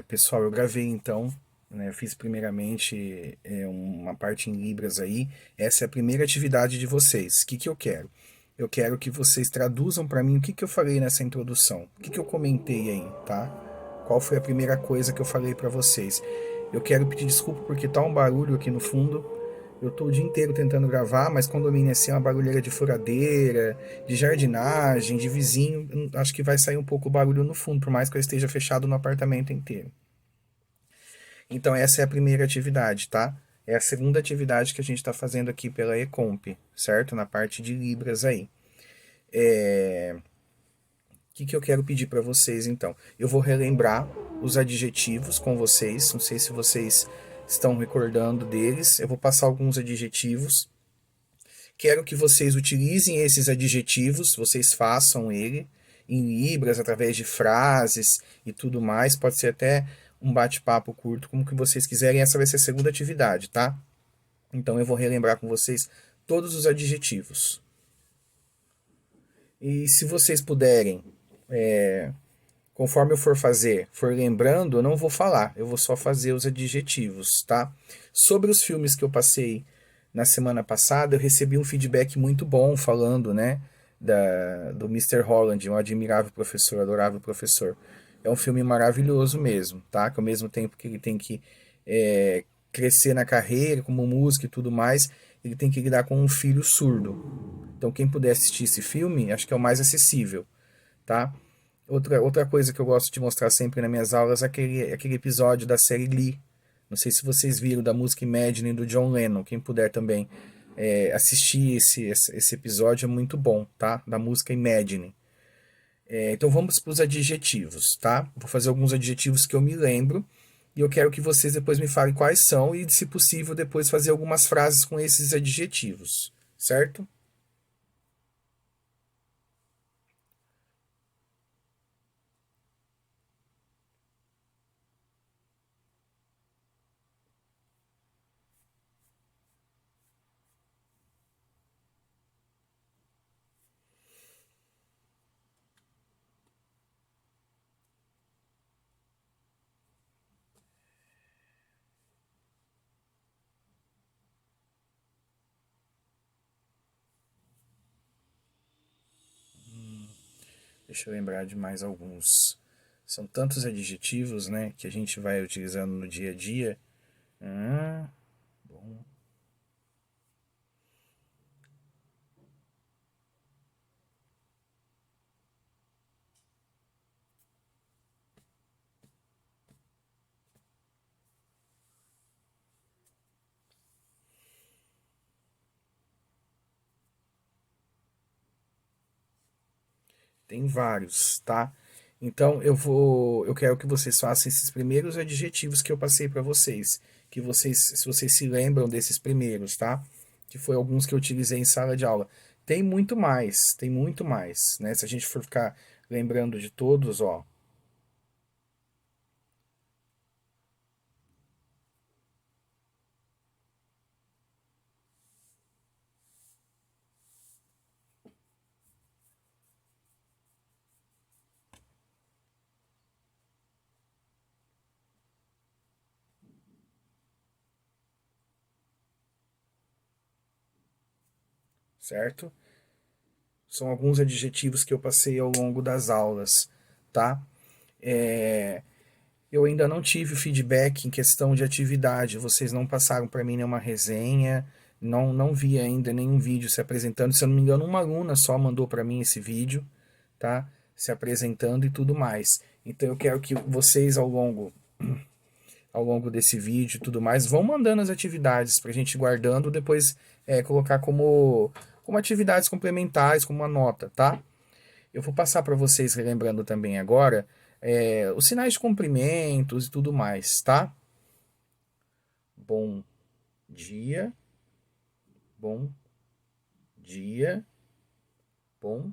Pessoal, eu gravei então, né? Eu fiz primeiramente uma parte em Libras aí. Essa é a primeira atividade de vocês. O que que eu quero? Eu quero que vocês traduzam para mim o que que eu falei nessa introdução. O que que eu comentei aí, tá? Qual foi a primeira coisa que eu falei para vocês? Eu quero pedir desculpa porque tá um barulho aqui no fundo. Eu tô o dia inteiro tentando gravar, mas condomínio assim é uma barulheira de furadeira, de jardinagem, de vizinho. Acho que vai sair um pouco o barulho no fundo, por mais que eu esteja fechado no apartamento inteiro. Então essa é a primeira atividade, tá? É a segunda atividade que a gente está fazendo aqui pela Ecomp, certo? Na parte de Libras aí. O que que eu quero pedir para vocês então? Eu vou relembrar os adjetivos com vocês. Não sei se vocês estão recordando deles. Eu vou passar alguns adjetivos. Quero que vocês utilizem esses adjetivos, vocês façam ele em Libras, através de frases e tudo mais. Pode ser até um bate-papo curto, como que vocês quiserem. Essa vai ser a segunda atividade, tá? Então eu vou relembrar com vocês todos os adjetivos. E se vocês puderem, conforme eu for lembrando, eu não vou falar, eu vou só fazer os adjetivos, tá? Sobre os filmes que eu passei na semana passada, eu recebi um feedback muito bom falando, né, do Mr. Holland, um admirável professor, adorável professor. É um filme maravilhoso mesmo, tá? Que ao mesmo tempo que ele tem que é, crescer na carreira, como músico e tudo mais, ele tem que lidar com um filho surdo. Então, quem puder assistir esse filme, acho que é o mais acessível, tá? Outra coisa que eu gosto de mostrar sempre nas minhas aulas é aquele episódio da série Glee. Não sei se vocês viram, da música Imagine do John Lennon. Quem puder também assistir esse episódio é muito bom, tá? Da música Imagine. Então vamos para os adjetivos, tá? Vou fazer alguns adjetivos que eu me lembro e eu quero que vocês depois me falem quais são e, se possível, depois fazer algumas frases com esses adjetivos, certo? Deixa eu lembrar de mais alguns. São tantos adjetivos, né, que a gente vai utilizando no dia a dia. Ah, bom. Tem vários, tá? Então eu quero que vocês façam esses primeiros adjetivos que eu passei para vocês, que vocês, se vocês se lembram desses primeiros, tá? Que foi alguns que eu utilizei em sala de aula. Tem muito mais, né? Se a gente for ficar lembrando de todos, ó, certo? São alguns adjetivos que eu passei ao longo das aulas, tá? É, eu ainda não tive feedback em questão de atividade. Vocês não passaram para mim nenhuma resenha, não vi ainda nenhum vídeo se apresentando. Se eu não me engano, uma aluna só mandou para mim esse vídeo, tá? Se apresentando e tudo mais. Então eu quero que vocês ao longo desse vídeo e tudo mais vão mandando as atividades para a gente ir guardando, depois colocar como atividades complementares, como uma nota, tá? Eu vou passar para vocês, relembrando também agora, os sinais de cumprimentos e tudo mais, tá? Bom dia, bom dia, bom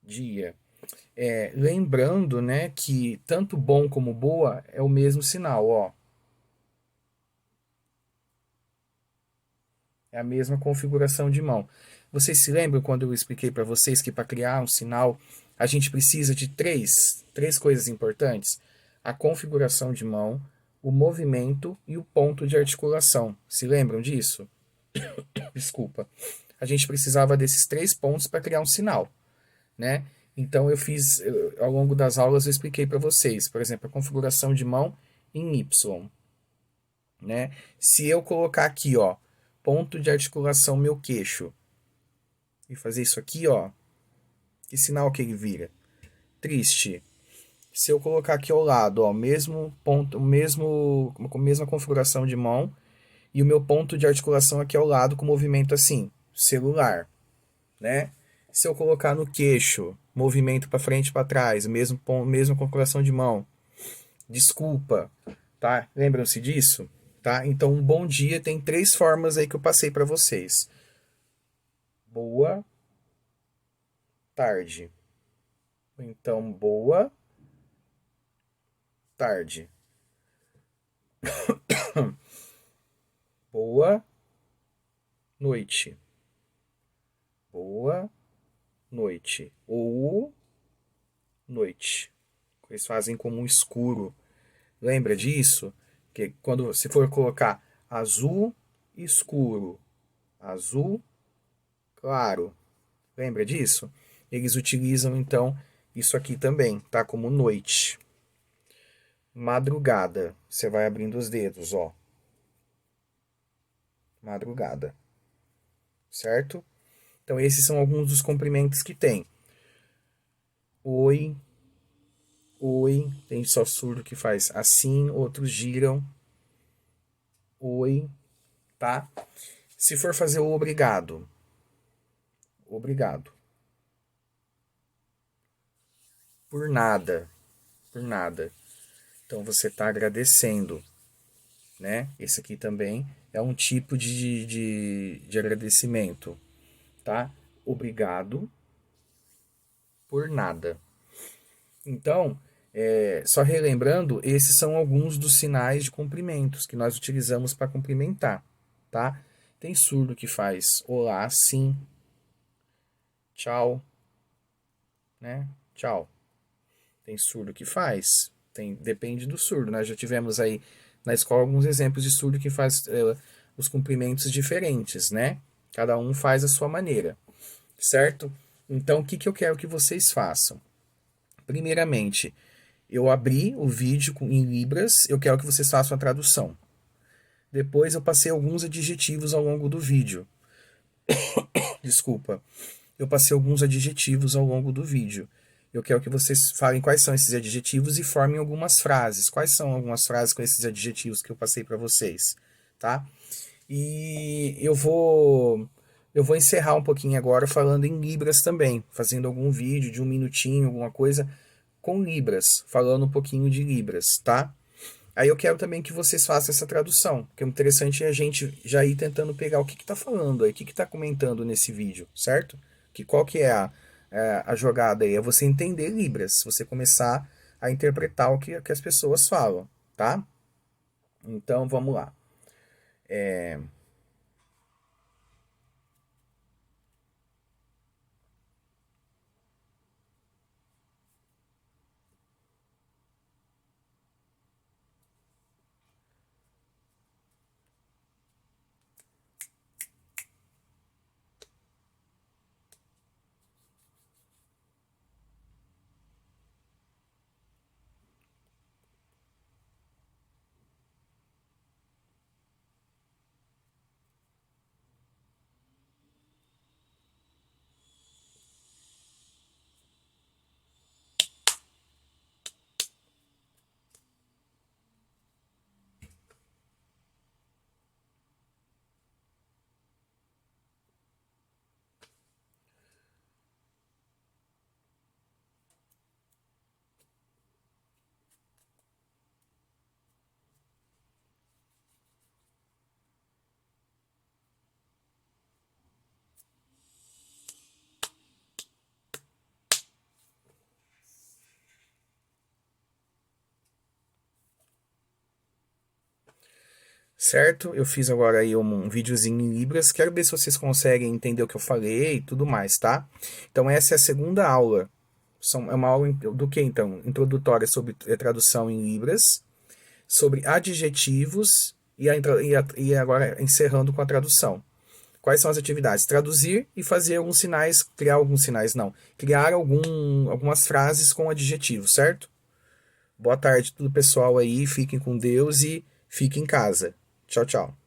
dia. Lembrando, né, que tanto bom como boa é o mesmo sinal, ó. É a mesma configuração de mão. Vocês se lembram quando eu expliquei para vocês que para criar um sinal a gente precisa de três coisas importantes? a configuração de mão, o movimento e o ponto de articulação. Se lembram disso? Desculpa. A gente precisava desses 3 pontos para criar um sinal, né? Então ao longo das aulas eu expliquei para vocês, por exemplo, a configuração de mão em Y, né? Se eu colocar aqui, ó, ponto de articulação meu queixo e fazer isso aqui, ó, que sinal que ele vira? Triste. Se eu colocar aqui ao lado, ó, mesmo ponto, com a mesma configuração de mão e o meu ponto de articulação aqui ao lado com movimento assim, celular, né? Se eu colocar no queixo, movimento para frente e para trás, mesma configuração de mão. Desculpa, tá? Lembram-se disso? Tá? Então, um bom dia tem 3 formas aí que eu passei para vocês. Boa tarde. Então, boa tarde. Boa noite. Boa noite. Ou noite. Eles fazem como um escuro. Lembra disso? Que quando você for colocar azul escuro, azul claro. Lembra disso? Eles utilizam então isso aqui também, tá? Como noite. Madrugada. Você vai abrindo os dedos, ó. Madrugada. Certo? Então esses são alguns dos comprimentos que tem. Oi. Oi. Tem só surdo que faz assim, outros giram. Oi. Tá? Se for fazer o obrigado. Obrigado. Por nada. Por nada. Então você está agradecendo, né? Esse aqui também é um tipo de agradecimento, tá? Obrigado por nada. Então, só relembrando, esses são alguns dos sinais de cumprimentos que nós utilizamos para cumprimentar, tá? Tem surdo que faz olá, sim, tchau, né? Tchau. Tem surdo que faz, depende do surdo. Nós já tivemos aí na escola alguns exemplos de surdo que faz os cumprimentos diferentes, né? Cada um faz a sua maneira, certo? Então, o que eu quero que vocês façam? Primeiramente, eu abri o vídeo em Libras, eu quero que vocês façam a tradução. Depois, eu passei alguns adjetivos ao longo do vídeo. Desculpa. Eu passei alguns adjetivos ao longo do vídeo. Eu quero que vocês falem quais são esses adjetivos e formem algumas frases. Quais são algumas frases com esses adjetivos que eu passei para vocês, tá? E eu vou encerrar um pouquinho agora falando em Libras também, fazendo algum vídeo de 1 minutinho, alguma coisa com Libras, falando um pouquinho de Libras, tá? Aí eu quero também que vocês façam essa tradução, porque o interessante é a gente já ir tentando pegar o que está falando aí, o que está comentando nesse vídeo, certo? Qual que é a jogada aí? É você entender Libras, você começar a interpretar o que as pessoas falam, tá? Então, vamos lá. Certo? Eu fiz agora aí um videozinho em Libras. Quero ver se vocês conseguem entender o que eu falei e tudo mais, tá? Então essa é a segunda aula, É uma aula do que, então? Introdutória sobre tradução em Libras, sobre adjetivos e agora encerrando com a tradução. Quais são as atividades? Traduzir e fazer alguns sinais, criar alguns sinais, não. Criar algumas frases com adjetivos, certo? Boa tarde, tudo pessoal aí, fiquem com Deus e fiquem em casa. Tchau, tchau.